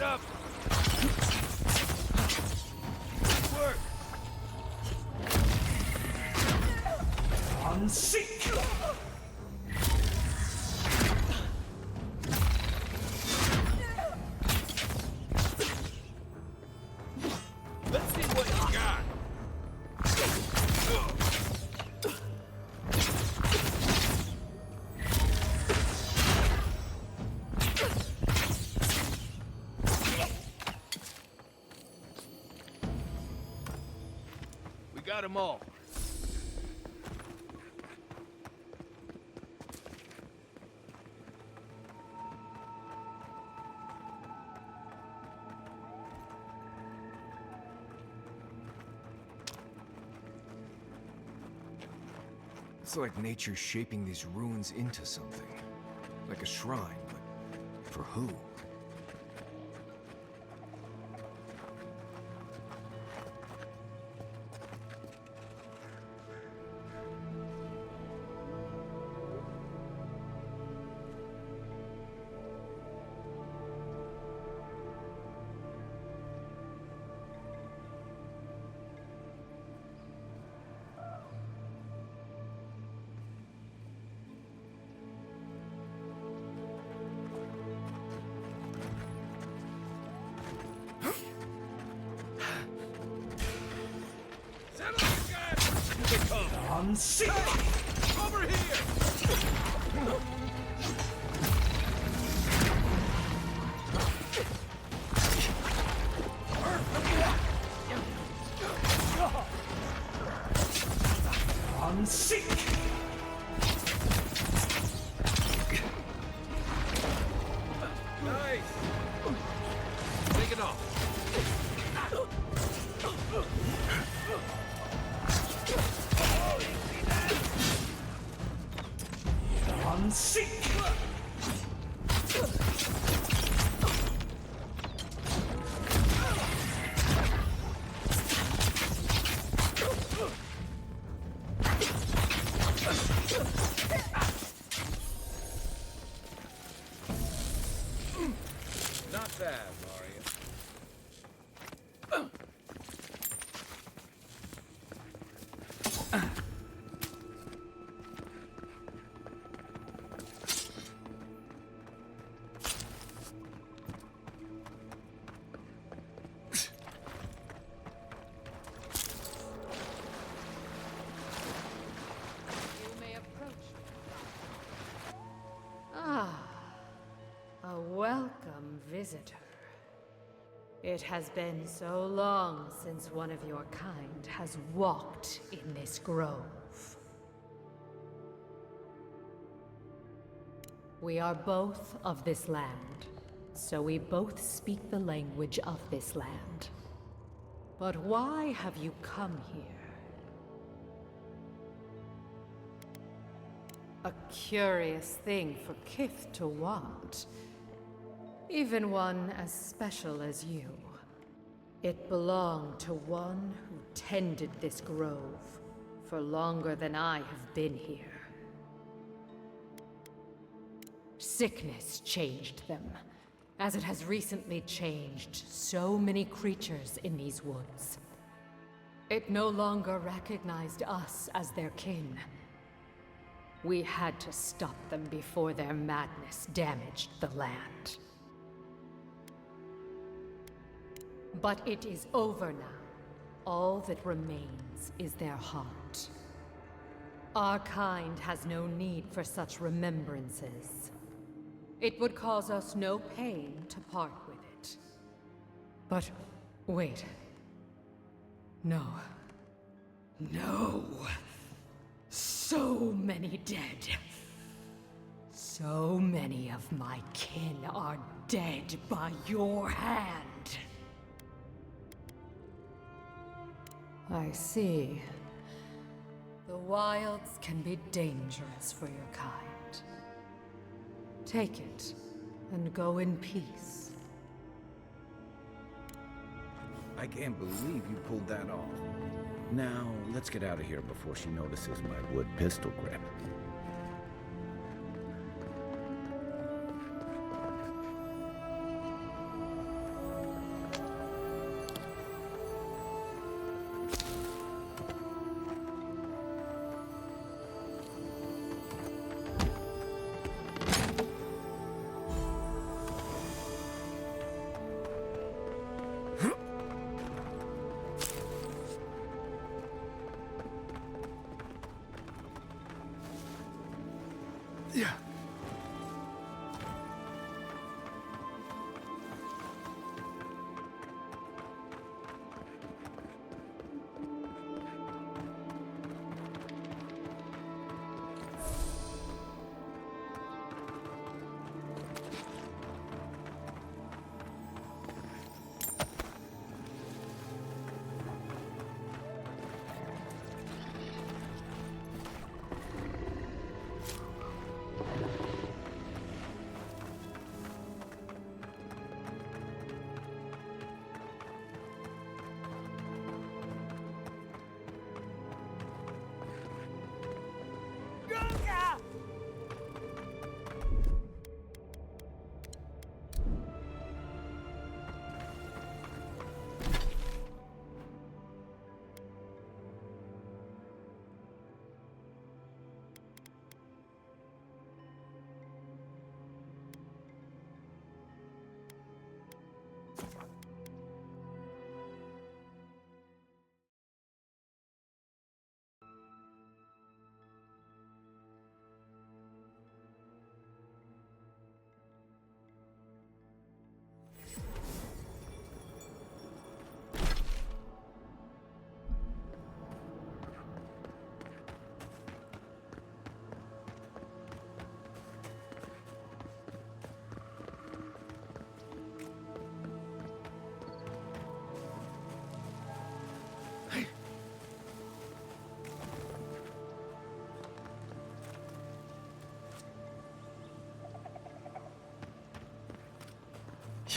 up! Good work! On seek! Let's see what you got! We got them all. It's like nature shaping these ruins into something. Like a shrine, but for who? On seek! Over here! On seek! Nice! Take it off. On seek! Not bad, Mario. A welcome visitor. It has been so long since one of your kind has walked in this grove. We are both of this land, so we both speak the language of this land. But why have you come here? A curious thing for Kith to want. Even one as special as you. It belonged to one who tended this grove for longer than I have been here. Sickness changed them, as it has recently changed so many creatures in these woods. It no longer recognized us as their kin. We had to stop them before their madness damaged the land. But it is over now. All that remains is their heart. Our kind has no need for such remembrances. It would cause us no pain to part with it. But wait. No. No. So many dead. So many of my kin are dead by your hand. I see. The wilds can be dangerous for your kind. Take it, and go in peace. I can't believe you pulled that off. Now, let's get out of here before she notices my wood pistol grip.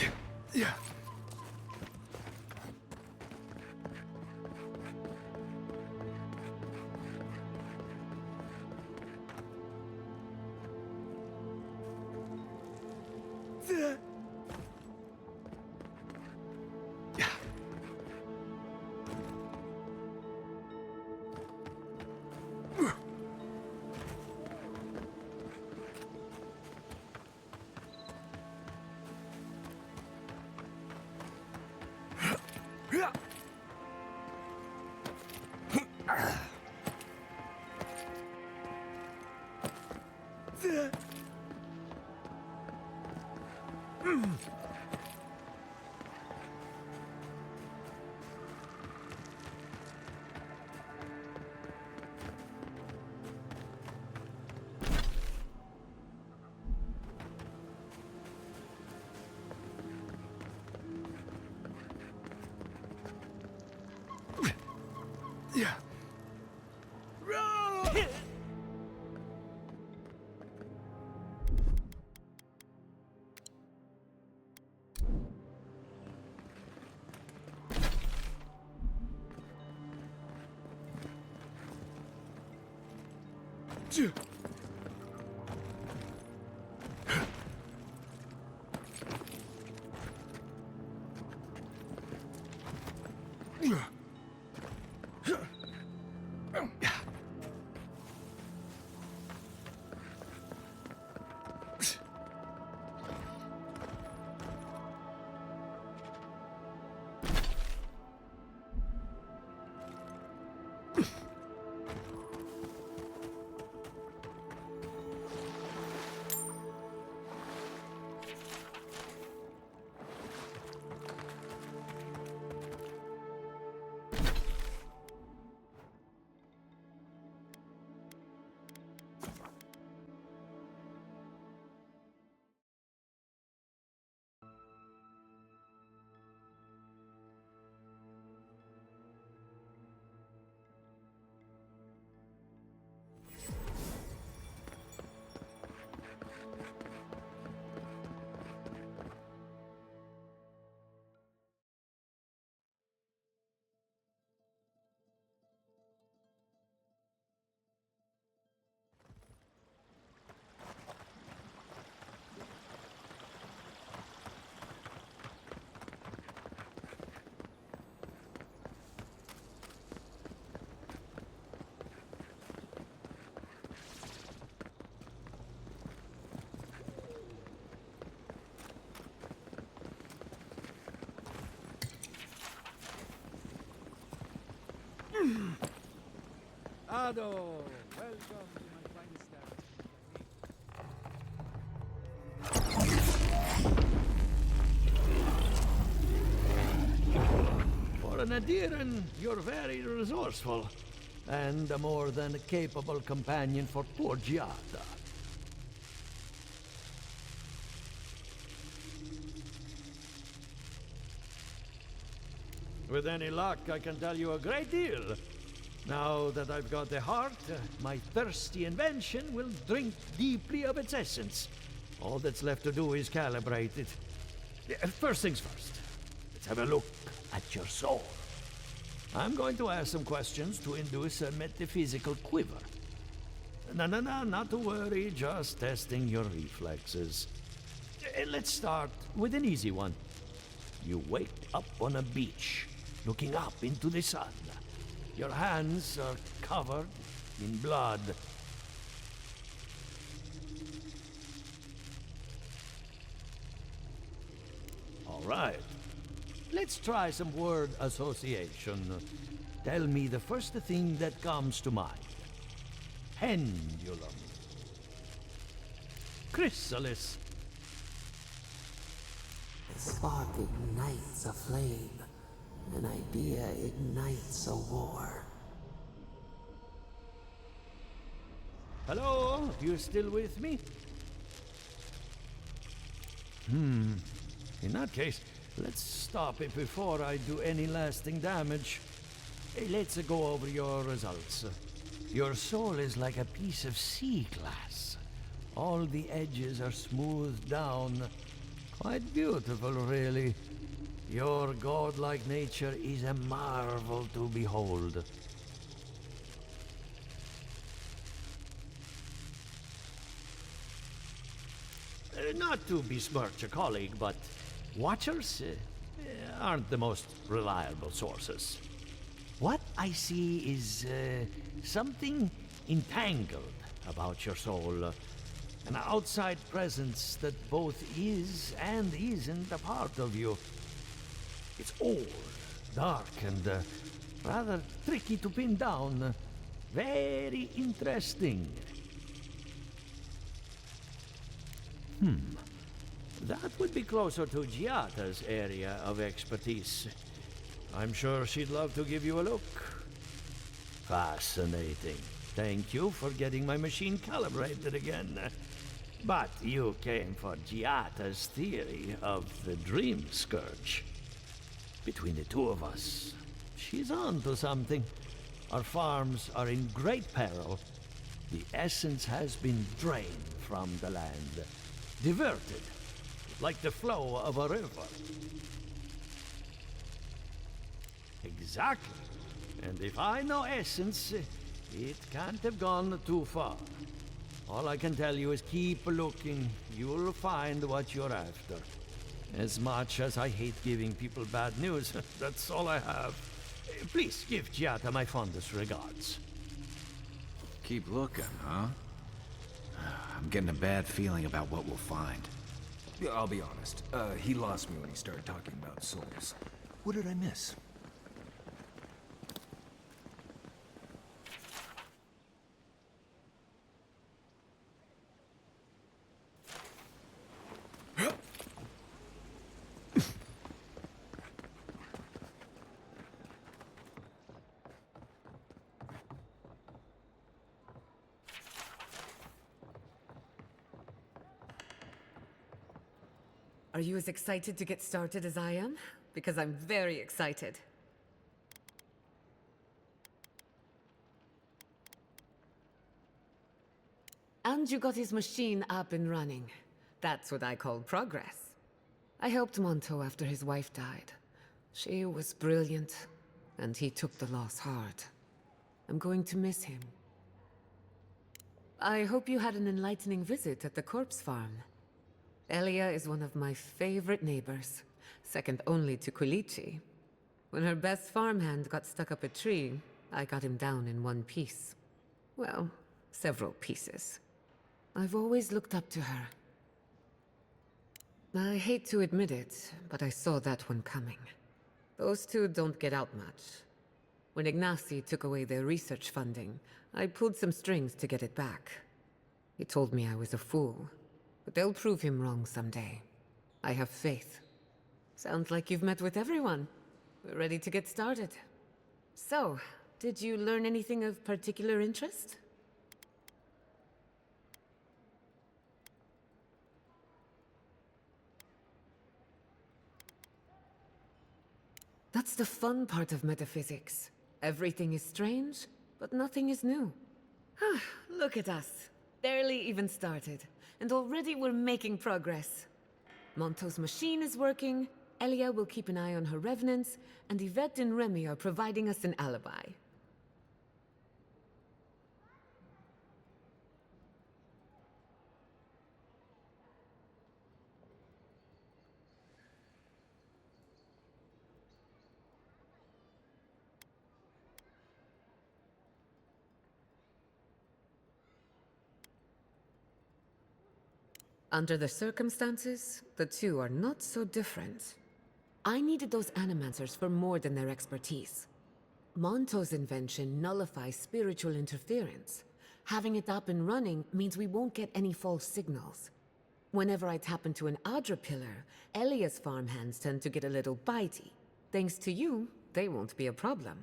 Yeah. Yeah. Ado, welcome to my finest establishment. For an Adiran, you're very resourceful, and a more than capable companion for poor Giada. With any luck, I can tell you a great deal. Now that I've got the heart, my thirsty invention will drink deeply of its essence. All that's left to do is calibrate it. First things first, let's have a look at your soul. I'm going to ask some questions to induce a metaphysical quiver. No, not to worry, just testing your reflexes. Let's start with an easy one. You wake up on a beach, looking up into the sun. Your hands are covered in blood. All right. Let's try some word association. Tell me the first thing that comes to mind. Pendulum. Chrysalis. A spark ignites a flame. An idea ignites a war. Hello? You still with me? In that case, let's stop it before I do any lasting damage. Hey, let's go over your results. Your soul is like a piece of sea glass. All the edges are smoothed down. Quite beautiful, really. Your godlike nature is a marvel to behold. Not to besmirch a colleague, but watchers aren't the most reliable sources. What I see is something entangled about your soul. An outside presence that both is and isn't a part of you. It's old, dark, and rather tricky to pin down. Very interesting. That would be closer to Giada's area of expertise. I'm sure she'd love to give you a look. Fascinating. Thank you for getting my machine calibrated again. But you came for Giada's theory of the Dream Scourge. Between the two of us, she's on to something. Our farms are in great peril. The essence has been drained from the land. Diverted, like the flow of a river. Exactly. And if I know essence, it can't have gone too far. All I can tell you is keep looking. You'll find what you're after. As much as I hate giving people bad news, that's all I have. Please give Giada my fondest regards. Keep looking, huh? I'm getting a bad feeling about what we'll find. Yeah, I'll be honest. He lost me when he started talking about souls. What did I miss? Are you as excited to get started as I am? Because I'm very excited. And you got his machine up and running. That's what I call progress. I helped Monto after his wife died. She was brilliant, and he took the loss hard. I'm going to miss him. I hope you had an enlightening visit at the corpse farm. Elia is one of my favorite neighbors, second only to Quilici. When her best farmhand got stuck up a tree, I got him down in one piece. Well, several pieces. I've always looked up to her. I hate to admit it, but I saw that one coming. Those two don't get out much. When Ignacy took away their research funding, I pulled some strings to get it back. He told me I was a fool, but they'll prove him wrong someday. I have faith. Sounds like you've met with everyone. We're ready to get started. So, did you learn anything of particular interest? That's the fun part of metaphysics. Everything is strange, but nothing is new. Look at us. Barely even started, and already we're making progress. Monto's machine is working, Elia will keep an eye on her revenants, and Yvette and Remy are providing us an alibi. Under the circumstances, the two are not so different. I needed those animancers for more than their expertise. Monto's invention nullifies spiritual interference. Having it up and running means we won't get any false signals. Whenever I tap into an Adra pillar, Elia's farmhands tend to get a little bitey. Thanks to you, they won't be a problem.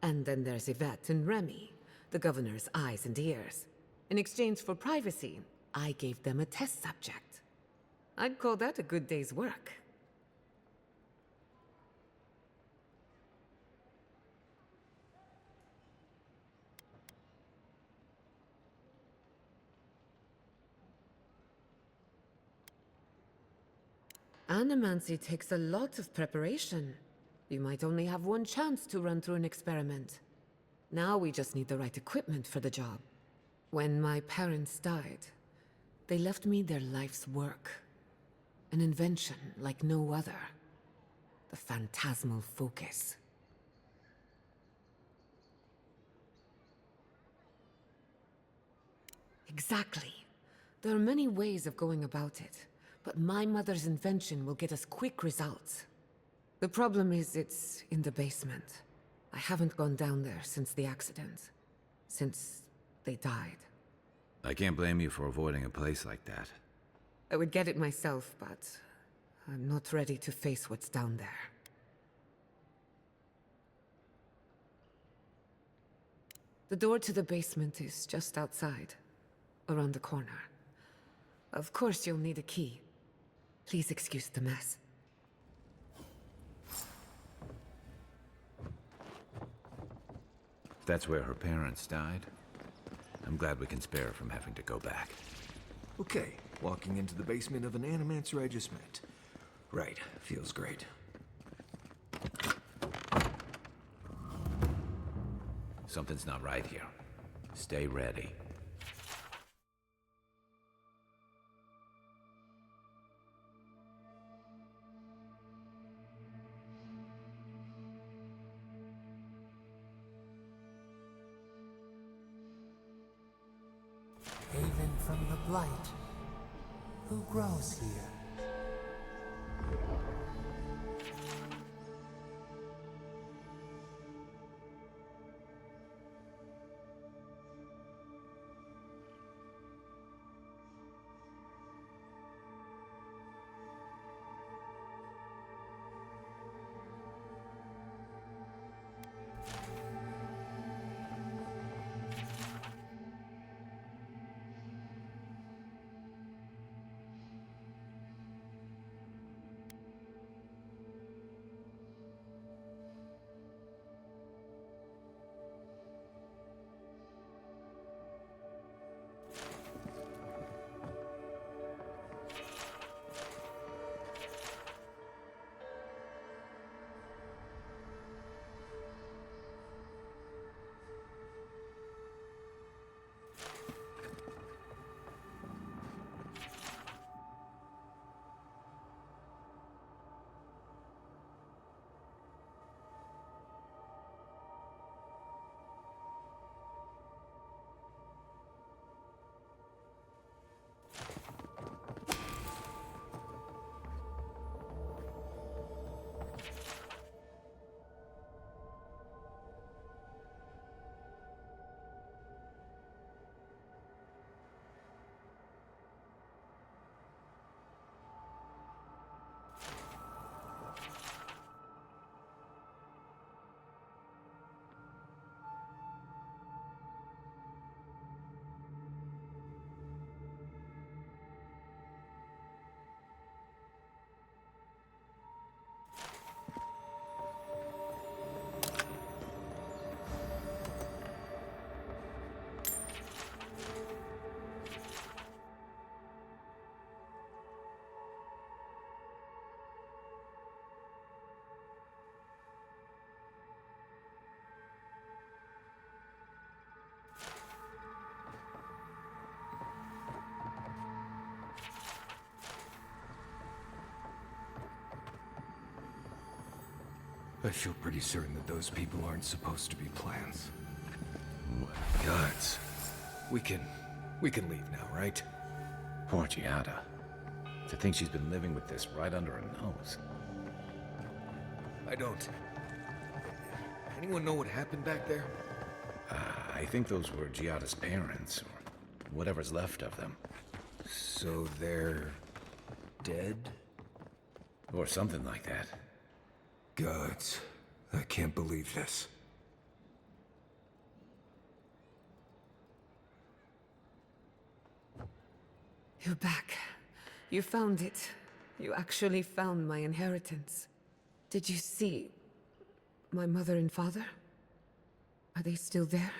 And then there's Yvette and Remy, the governor's eyes and ears. In exchange for privacy, I gave them a test subject. I'd call that a good day's work. Animancy takes a lot of preparation. We might only have one chance to run through an experiment. Now we just need the right equipment for the job. When my parents died, they left me their life's work. An invention like no other. The phantasmal focus. Exactly. There are many ways of going about it, but my mother's invention will get us quick results. The problem is it's in the basement. I haven't gone down there since the accident. Since they died. I can't blame you for avoiding a place like that. I would get it myself, but I'm not ready to face what's down there. The door to the basement is just outside, around the corner. Of course you'll need a key. Please excuse the mess. That's where her parents died. I'm glad we can spare her from having to go back. Okay, walking into the basement of an Animancer I just met. Right, feels great. Something's not right here. Stay ready. Haven from the blight. Who grows here? I feel pretty certain that those people aren't supposed to be plants. What? Guts. We can leave now, right? Poor Giada. To think she's been living with this right under her nose. I don't. Anyone know what happened back there? I think those were Giada's parents, or whatever's left of them. So they're dead? Or something like that. Gods, I can't believe this. You're back. You found it. You actually found my inheritance. Did you see my mother and father? Are they still there?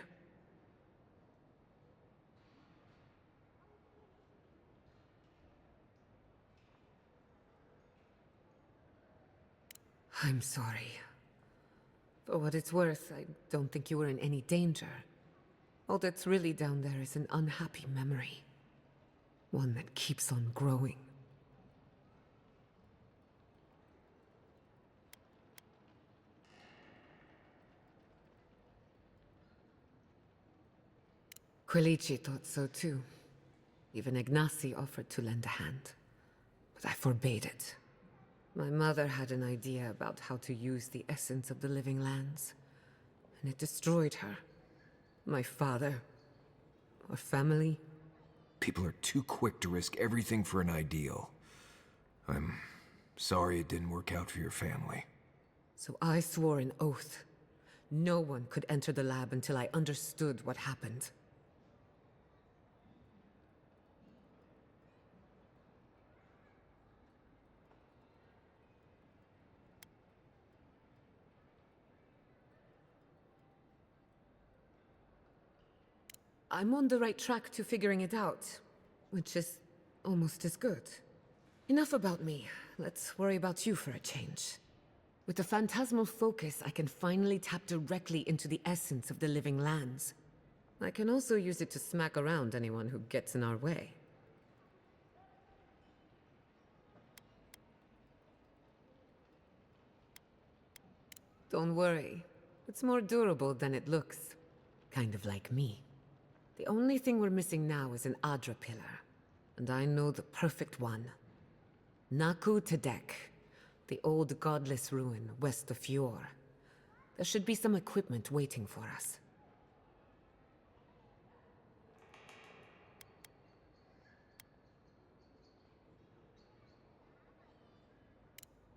I'm sorry. For what it's worth, I don't think you were in any danger. All that's really down there is an unhappy memory. One that keeps on growing. Quilici thought so too. Even Ignacy offered to lend a hand. But I forbade it. My mother had an idea about how to use the essence of the living lands. And it destroyed her. My father. Our family. People are too quick to risk everything for an ideal. I'm sorry it didn't work out for your family. So I swore an oath. No one could enter the lab until I understood what happened. I'm on the right track to figuring it out, which is almost as good. Enough about me. Let's worry about you for a change. With the phantasmal focus, I can finally tap directly into the essence of the living lands. I can also use it to smack around anyone who gets in our way. Don't worry. It's more durable than it looks. Kind of like me. The only thing we're missing now is an Adra pillar. And I know the perfect one. Noctua NH-D15, the old godless ruin west of Fjord. There should be some equipment waiting for us.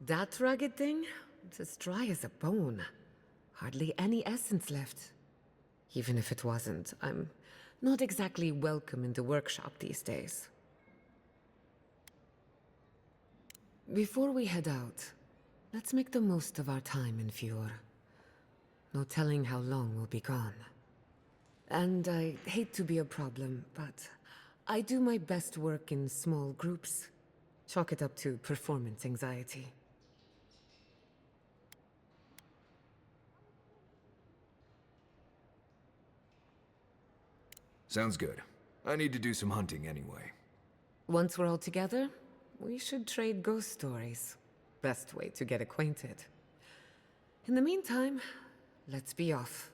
That ragged thing? It's as dry as a bone. Hardly any essence left. Even if it wasn't, I'm not exactly welcome in the workshop these days. Before we head out, let's make the most of our time in Fjord. No telling how long we'll be gone. And I hate to be a problem, but I do my best work in small groups. Chalk it up to performance anxiety. Sounds good. I need to do some hunting anyway. Once we're all together, we should trade ghost stories. Best way to get acquainted. In the meantime, let's be off.